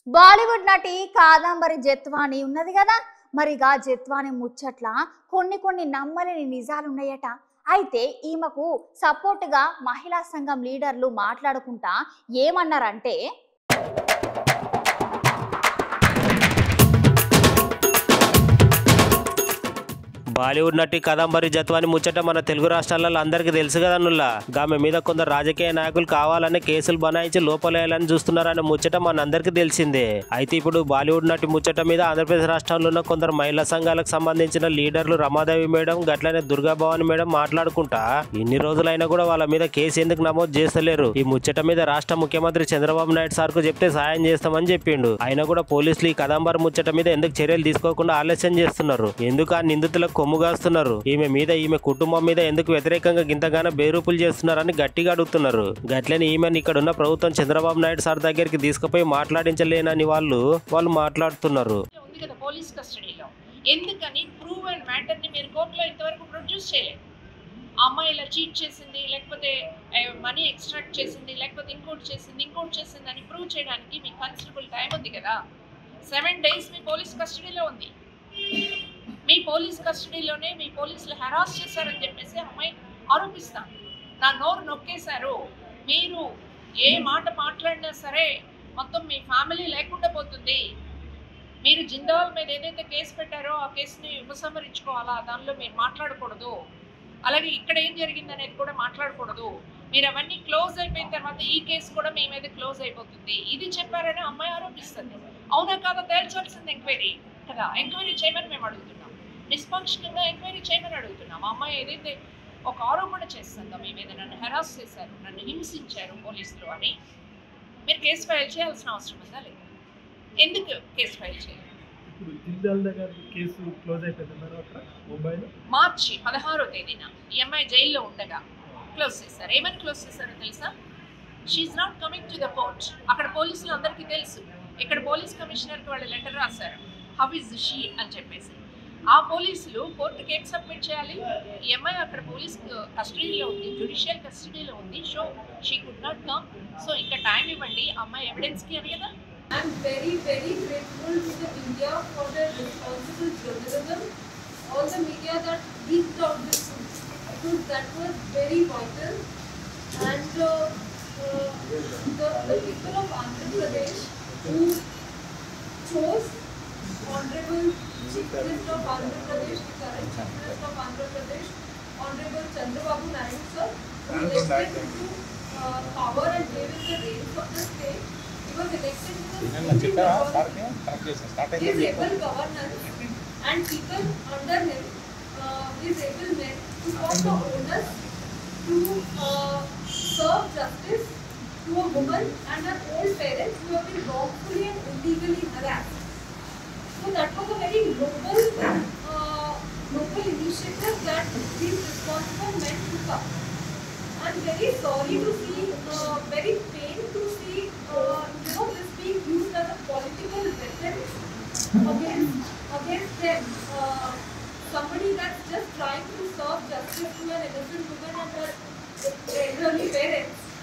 బాలీవుడ్ నటి కాదంబరి జత్వాని ఉన్నది కదా. మరిగా జత్వాని ముచ్చట్ల కొన్ని నమ్మలేని నిజాలున్నాయట. అయితే ఈమెకు సపోర్టుగా మహిళా సంఘం లీడర్లు మాట్లాడుకుంటా ఏమన్నారంటే, బాలీవుడ్ నటి కాదంబరి జత్వాని ముచ్చట మన తెలుగు రాష్ట్రాలలో అందరికీ తెలుసు కదన్నుల్లా. ఆమె మీద కొందరు రాజకీయ నాయకులు కావాలని కేసులు బనాయించి లోపలేయాలని చూస్తున్నారనే ముచ్చట మన అందరికీ తెలిసిందే. అయితే ఇప్పుడు బాలీవుడ్ నటి ముచ్చట మీద ఆంధ్రప్రదేశ్ రాష్ట్రంలో ఉన్న కొందరు మహిళా సంఘాలకు సంబంధించిన లీడర్లు రమాదేవి మేడం గట్లనే దుర్గా భవాని మేడం మాట్లాడుకుంటా ఇన్ని రోజులైనా కూడా వాళ్ళ మీద కేసు ఎందుకు నమోదు చేస్తలేరు, ఈ ముచ్చట మీద రాష్ట్ర ముఖ్యమంత్రి చంద్రబాబు నాయుడు సార్ కు చెప్తే సాయం చేస్తామని చెప్పిండు. అయినా కూడా పోలీసులు ఈ కాదంబరి ముచ్చట మీద ఎందుకు చర్యలు తీసుకోకుండా ఆలస్యం చేస్తున్నారు, ఎందుకు ఆ నిందితులకు కొమ్ముగాస్తున్నారు, ఈమె కుటుంబం మీద ఎందుకు వ్యతిరేకంగా గింతగానో బేరూపులు చేస్తున్నారని గట్టిగా అడుగుతున్నారు. గట్లని ఈమెను ఇక్కడున్న ప్రభుత్వం చంద్రబాబు నాయుడు సార్ దగ్గరికి తీసుకుపోయి మాట్లాడించలేనని వాళ్ళు మాట్లాడుతున్నారు. పోలీస్ కస్టడీలో ఎందుకని ప్రూవ్ అండ్ మ్యాటర్ ని మీరు కోర్టులో ఇంతవరకు ప్రొడ్యూస్ చేయలేదు. ఆ అమ్మాయి ఇలా చీట్ చేసింది, లేకపోతే మనీ ఎక్స్ట్రాక్ట్ చేసింది, లేకపోతే ఇంకోటి చేసింది అని ప్రూవ్ చేయడానికి మీకు కన్సిడరబుల్ టైం ఉంది కదా. 7 days మీ పోలీస్ కస్టడీలో ఉంది. మీ పోలీస్ కస్టడీలోనే మీ పోలీసులు హెరాస్ చేశారని చెప్పేసి అమ్మాయి ఆరోపిస్తాను. నా నోరు నొక్కేశారు, మీరు ఏ మాట మాట్లాడినా సరే మొత్తం మీ ఫ్యామిలీ లేకుండా పోతుంది, మీరు జిందాల్ మీద ఏదైతే కేసు పెట్టారో ఆ కేసుని ఉపసంహరించుకోవాలా, దానిలో మీరు మాట్లాడకూడదు, అలాగే ఇక్కడ ఏం జరిగింది అనేది కూడా మాట్లాడకూడదు, మీరు అవన్నీ క్లోజ్ అయిపోయిన తర్వాత ఈ కేసు కూడా మీ మీద క్లోజ్ అయిపోతుంది, ఇది చెప్పారని అమ్మాయి ఆరోపిస్తుంది. అవునా కాదా తేల్చాల్సింది ఎంక్వైరీ కదా. ఎంక్వైరీ చేయమని మేము అడుగుతున్నాం, నిష్పక్షంగా ఎంక్వైరీ చేయమని అడుగుతున్నాం. అమ్మాయి ఏదైతే ఒక ఆరోపణ చేస్తుందో మీ మీద నన్ను హెరాస్ చేశారు, నన్ను హింసించారు పోలీసులు అని, మీరు కేసు ఫైల్ చేయాల్సిన అవసరం ఉందా లేదు? ఎందుకు కేసు ఫైల్ చేయాలి? మార్చి 16వ తేదీన ఈ అమ్మాయి జైల్లో ఉండగా క్లోజ్ చేశారు. ఏమని క్లోజ్ చేశారో తెలుసా? She's not coming to the court. అక్కడ పోలీసులు అందరికీ తెలుసు. ఇక్కడ పోలీస్ కమిషనర్కి వాళ్ళు లెటర్ రాశారు, హౌ ఇస్ షీ అని చెప్పేసి. ఆ పోలీసులు కోర్టుకి ఏం సబ్మిట్ చేయాలి? ఈ అమ్మాయి అక్కడ పోలీస్ కస్టడీలో ఉంది, జ్యుడిషియల్ కస్టడీలో ఉంది, so she could not come, so ఇంకా టైం ఇవ్వండి అమ్మాయి ఎవిడెన్స్కి అని కదా. I'm very grateful to the media for their responsible journalism. All the media that leaked out this truth, that was very vital. And the people of Andhra Pradesh who chose Honorable Chief Minister of Andhra Pradesh, the current Chief Minister of Andhra Pradesh, Honorable Chandrababu Naidu sir, who elected into power and gave him the reins of the state. He was elected with his able governance and people under him, his able men to form the onus to serve justice to a woman and her old parents who have been wrongfully and illegally harassed. So that was a very noble initiative that these responsible men took up. I'm very sorry to see, very pained to see, this being used as a political weapon against them. Somebody that's just trying to serve justice to an innocent woman and her elderly parents.